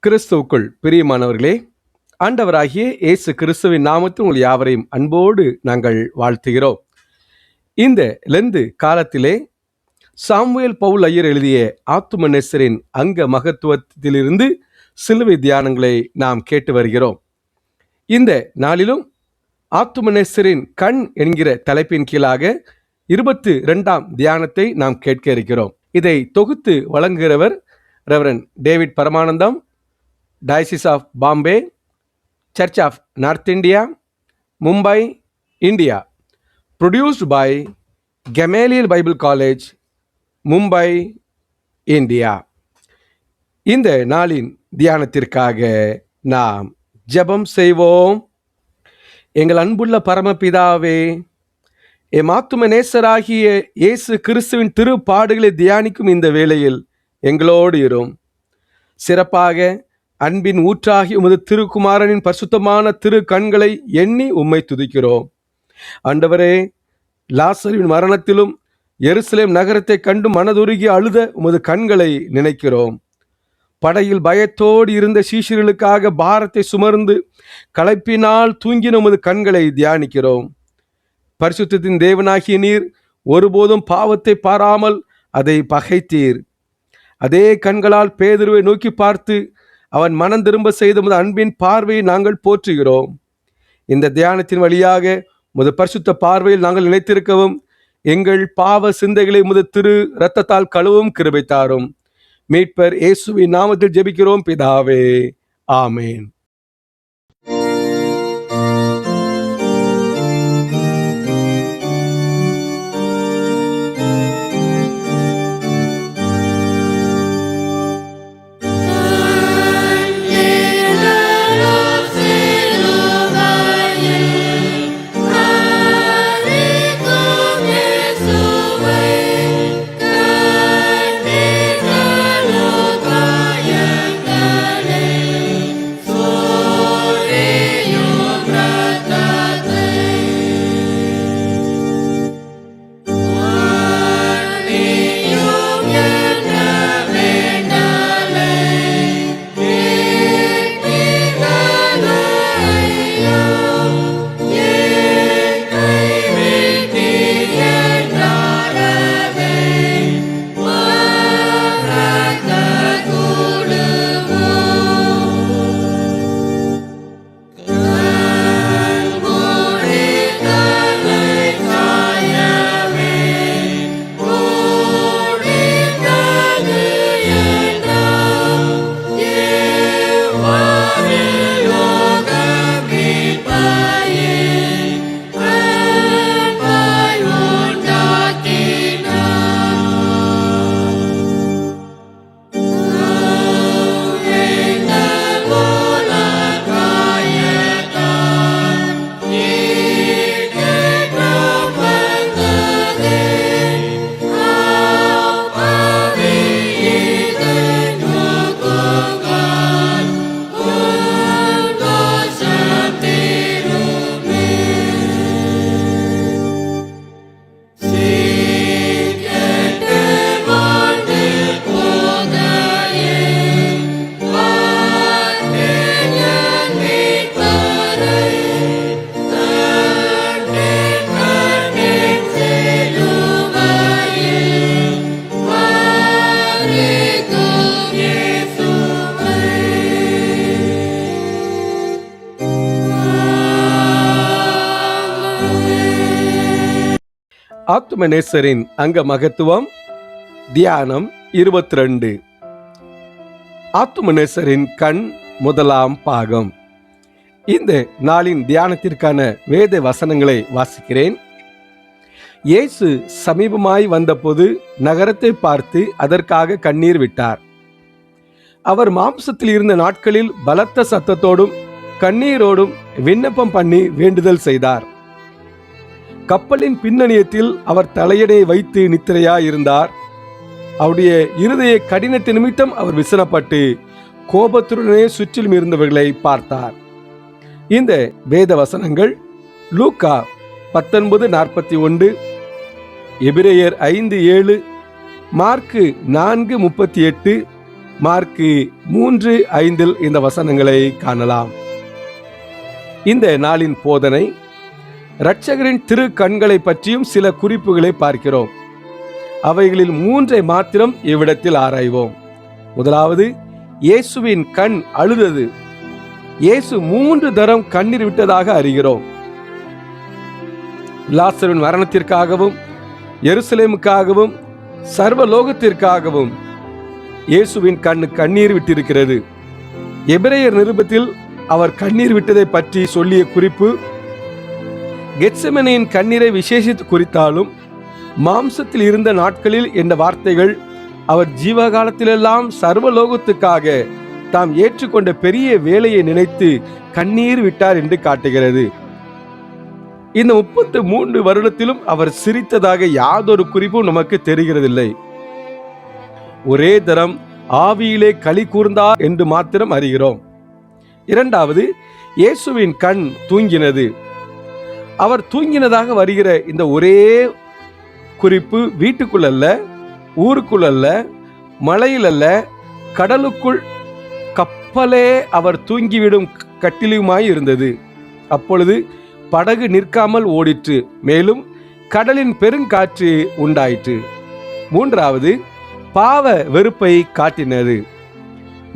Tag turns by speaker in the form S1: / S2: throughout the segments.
S1: கிறிஸ்துவுக்குள் பிரியமானவர்களே, ஆண்டவராகிய இயேசு கிறிஸ்துவின் நாமத்தில் உங்கள் யாவரையும் அன்போடு நாங்கள் வாழ்த்துகிறோம். இந்த லெந்து காலத்திலே சாமுவேல் பவுல் ஐயர் எழுதிய ஆத்துமநேசரின் அங்க மகத்துவத்திலிருந்து சிலுவை தியானங்களை நாம் கேட்டு வருகிறோம். இந்த நாளிலும் ஆத்துமநேசரின் கண் என்கிற தலைப்பின் கீழாக 22ஆம் தியானத்தை நாம் கேட்க இருக்கிறோம். இதை தொகுத்து வழங்குகிறவர் reverend David Paramanandam, Diocese of Bombay, Church of North India, Mumbai, India. Produced by Gamaliel Bible College, Mumbai, India. இந்த நாளின் தியானத்திற்காக நாம் ஜெபம் செய்வோம். எங்கள் அன்புள்ள பரமபிதாவே, ஆத்துமநேசராகிய இயேசு கிறிஸ்துவின் திருப்பாடுகளை தியானிக்கும் இந்த வேளையில் எங்களோடு இரும். சிறப்பாக அன்பின் ஊற்றாகி உமது திருக்குமாரனின் பரிசுத்தமான திரு கண்களை எண்ணி உம்மை துதிக்கிறோம். ஆண்டவரே, லாசருவின் மரணத்திலும் எருசலேம் நகரத்தை கண்டு மனதுருகி அழுத உமது கண்களை நினைக்கிறோம். படையில் பயத்தோடு இருந்த சீஷர்களுக்காக பாரத்தை சுமர்ந்து களைப்பினால் தூங்கின உமது கண்களை தியானிக்கிறோம். பரிசுத்தத்தின் தேவனாகிய நீர் ஒருபோதும் பாவத்தை பாராமல் அதை பகைத்தீர். அதே கண்களால் பேதுருவை நோக்கி பார்த்து அவன் மனம் திரும்ப செய்த உமது அன்பின் பார்வையை நாங்கள் போற்றுகிறோம். இந்த தியானத்தின் வழியாக உமது பரிசுத்த பார்வையில் நாங்கள் நிலைத்திருக்கவும், எங்கள் பாவ சிந்தைகளை உமது திரு இரத்தத்தால் கழுவும் கிருபை தாரும். மீட்பர் இயேசுவின் நாமத்தில் ஜெபிக்கிறோம் பிதாவே, ஆமேன். ஆத்துமநேசரின் அங்க மகத்துவம் தியானம் 22. ஆத்துமநேசரின் கண் முதலாம் பாகம். இந்த நாளின் தியானத்திற்கான வேத வசனங்களை வாசிக்கிறேன். இயேசு சமீபமாய் வந்தபோது நகரத்தை பார்த்து அதற்காக கண்ணீர் விட்டார். அவர் மாம்சத்தில் இருந்த நாட்களில் பலத்த சத்தத்தோடும் கண்ணீரோடும் விண்ணப்பம் பண்ணி வேண்டுதல் செய்தார். கப்பலின் பின்னணியத்தில் அவர் தலையணை வைத்து நித்திரையாயிருந்தார். அவருடைய இருதய கடினத்தின் நிமித்தம் அவர் விசனப்பட்டு கோபத்துடனே சுற்றிலும் இருந்தவர்களை பார்த்தார். இந்த வேத வசனங்கள் லூக்கா 19:41, எபிரேயர் 5:7, மார்க்கு 4:38, மார்க்கு 3:5 இந்த வசனங்களை காணலாம். இந்த நாளின் போதனை இரட்சகரின் திரு கண்களை பற்றியும் சில குறிப்புகளை பார்க்கிறோம். அவைகளில் 3 மாத்திரம் இவ்விடத்தில் ஆராய்வோம். முதலாவது, இயேசுவின் கண் அழுதது. இயேசு 3 தரம் கண்ணீர் விட்டதாக அறிகிறோம். லாசருவின் மரணத்திற்காகவும், எருசலேமுக்காகவும், சர்வலோகத்திற்காகவும் இயேசுவின் கண் கண்ணீர் விட்டிருக்கிறது. எபிரேயர் நிருபத்தில் அவர் கண்ணீர் விட்டதை பற்றி சொல்லிய குறிப்பு கெத்செமனேயின் கண்ணீரை விசேஷித்து குறித்தாலும், மாம்சத்தில் இருந்த நாட்களில் என்ற வார்த்தைகள் அவர் ஜீவகாலத்திலெல்லாம் சர்வலோகத்துக்காக தாம் ஏற்றுக்கொண்ட பெரிய வேலையை நினைத்து கண்ணீர் விட்டார் என்று காட்டுகிறது. இந்த 33 வருடத்திலும் அவர் சிரித்ததாக யாதொரு குறிப்பும் நமக்கு தெரிகிறதில்லை. ஒரே தரம் ஆவியிலே களி கூர்ந்தார் என்று மாத்திரம் அறிகிறோம். இரண்டாவது, இயேசுவின் கண் தூங்கினது. அவர் தூங்கினதாக வருகிற இந்த ஒரே குறிப்பு வீட்டுக்குள் அல்ல, ஊருக்குள் அல்ல, மலையில் அல்ல, கடலுக்குள் கப்பலே அவர் தூங்கிவிடும் கட்டிலுமாய் இருந்தது. அப்பொழுது படகு நிற்காமல் ஓடிற்று, மேலும் கடலின் பெருங்காற்று உண்டாயிற்று. மூன்றாவது, பாவ வெறுப்பை காட்டினது.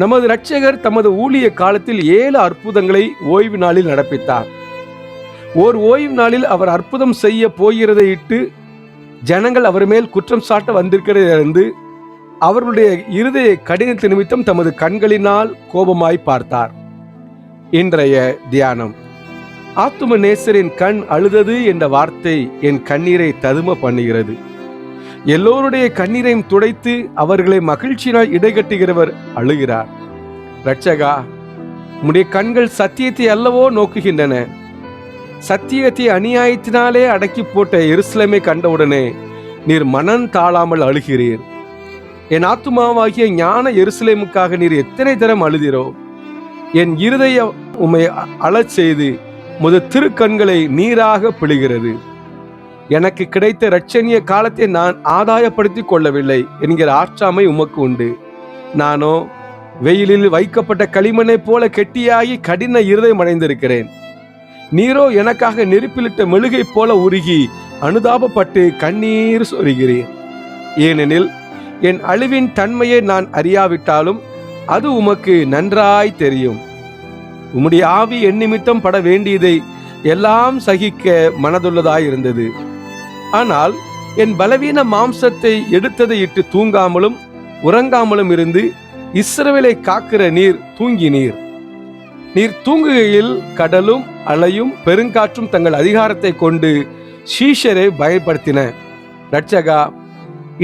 S1: நமது இரட்சகர் தமது ஊழிய காலத்தில் 7 அற்புதங்களை ஓய்வு நாளில் நடப்பித்தார். ஓர் ஓய்வு நாளில் அவர் அற்புதம் செய்ய போகிறதை இட்டு ஜனங்கள் அவர் மேல் குற்றம் சாட்ட வந்திருக்கிறது அறிந்து அவர்களுடைய இருதய கடினத்தின் நிமித்தம் தமது கண்களினால் கோபமாய் பார்த்தார். இன்றைய தியானம், ஆத்தும நேசரின் கண் அழுதது என்ற வார்த்தை என் கண்ணீரை ததும பண்ணுகிறது. எல்லோருடைய கண்ணீரையும் துடைத்து அவர்களை மகிழ்ச்சியினால் இடைகட்டுகிறவர் அழுகிறார். இரட்சகா, உம்முடைய கண்கள் சத்தியத்தை அல்லவோ நோக்குகின்றன. சத்தியத்தை அநியாயத்தினாலே அடக்கி போட்ட எருசலேமை கண்டவுடனே நீர் மனம் தாழாமல் அழுகிறீர். என் ஆத்துமாவாகிய ஞான எருசலேமுக்காக நீர் எத்தனை தரம் அழுதிரோ. என் இருதய உம்மை அழச் செய்து முது திருக்கண்களை நீராக பிழிகிறது. எனக்கு கிடைத்த இரட்சணிய காலத்தை நான் ஆதாயப்படுத்திக் கொள்ளவில்லை என்கிற ஆற்றாமை உமக்கு உண்டு. நானோ வெயிலில் வைக்கப்பட்ட களிமண்ணை போல கெட்டியாகி கடின இருதயம் அடைந்திருக்கிறேன். நீரோ எனக்காக நெருப்பிலிட்ட மெழுகை போல உருகி அனுதாபப்பட்டு கண்ணீர் சொரிகிறேன். ஏனெனில் என் அழிவின் தன்மையை நான் அறியாவிட்டாலும் அது உமக்கு நன்றாய் தெரியும். உம்முடைய ஆவி என் நிமித்தம் பட வேண்டியதை எல்லாம் சகிக்க மனதுள்ளதாயிருந்தது. ஆனால் என் பலவீன மாம்சத்தை எடுத்ததை இட்டு தூங்காமலும் உறங்காமலும் இருந்து இஸ்ரவேலை காக்கிற நீர் தூங்கினீர். நீர் தூங்குகையில் கடலும் அலையும் பெருங்காற்றும் தங்கள் அதிகாரத்தை கொண்டு சீஷரை பயன்படுத்தின. இரட்சகா,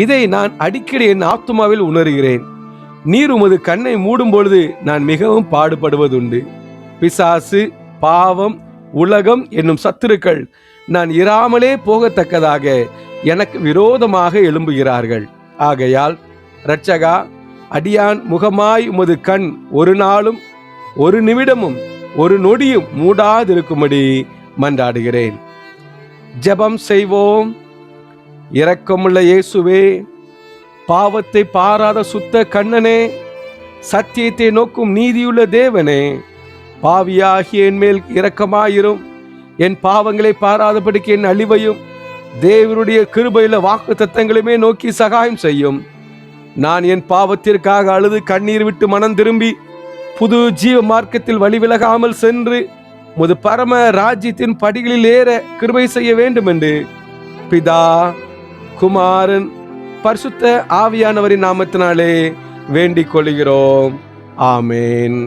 S1: இதை நான் அடிக்கடி என் ஆத்துமாவில் உணர்கிறேன். நீர் உமது கண்ணை மூடும் பொழுது நான் மிகவும் பாடுபடுவதுண்டு. பிசாசு, பாவம், உலகம் என்னும் சத்துருக்கள் நான் இராமலே போகத்தக்கதாக எனக்கு விரோதமாக எழும்புகிறார்கள். ஆகையால் இரட்சகா, அடியான் முகமாய் உமது கண் ஒரு நாளும் ஒரு நிமிடமும் ஒரு நொடியும் மூடாதிருக்கும்படி மன்றாடுகிறேன். ஜெபம் செய்வோம். இரக்கமுள்ள இயேசுவே, பாவத்தை பாராத சுத்த கண்ணனே, சத்தியத்தை நோக்கும் நீதியுள்ள தேவனே, பாவியாகிய என் மேல் இரக்கமாயிரும். என் பாவங்களை பாராதபடிக்கு என் அழிவையும் தேவனுடைய கிருபையுள்ள வாக்கு தத்தங்களுமே நோக்கி சகாயம் செய்யும். நான் என் பாவத்திற்காக அழுது கண்ணீர் விட்டு மனம் திரும்பி புது ஜீவ மார்க்கத்தில் வழி விலகாமல் சென்று முது பரம ராஜ்யத்தின் படிகளில் ஏற கிருபை செய்ய வேண்டும் என்று பிதா, குமாரன், பரிசுத்த ஆவியானவரின் நாமத்தினாலே வேண்டிக் கொள்கிறோம். ஆமேன்.